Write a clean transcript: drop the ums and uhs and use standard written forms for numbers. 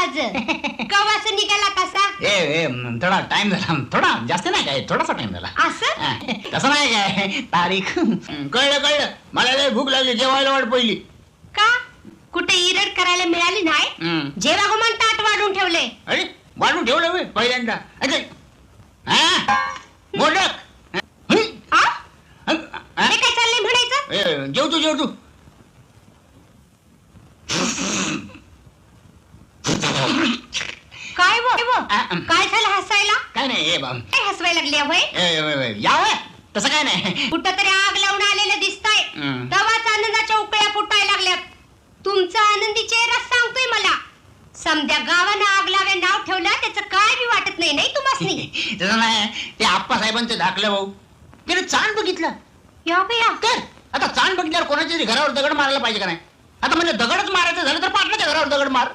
माझं कवास निघाला कसा थोडा टाइम झाला, थोडा जास्त नाही काय, थोडासा टाइम झाला. असं तसं नाही काय तारीख. कळलं मला लय भूक लागली, जेवायला वाट पहिली. का कुठे इरड करायला मिळाली नाही? जेव्हा गुमान ताट वाढून ठेवले. अरे वाढून ठेवलं मी पहिल्यांदा. मोडक हे काय चाललंय म्हणायचं? जेव तू. काय काय झालं हसायला? काय नाही काय हसवायला लागले होय? याव तसं काय नाही. कुठं तरी आग लावून आलेलं दिसतंय. तेव्हाच आनंदाच्या उकळ्या फुटायला लागल्यात. तुमचा आनंदी चेहरा सांगतोय मला. समद्या गावानं आग लावे नाव ठेवलं त्याचं काय बी वाटत नाही नाही तुम्हासनी? तसं नाही, ते आप्पा साहेबांचं धाकलं भाऊ त्याने चांद बघितलं. या बया कर आता चांद बघितल्यावर कोणाच्या घरावर दगड मारायला पाहिजे का नाही? आता म्हणजे दगडच मारायचं झालं तर पाटलाच्या घरावर दगड मार.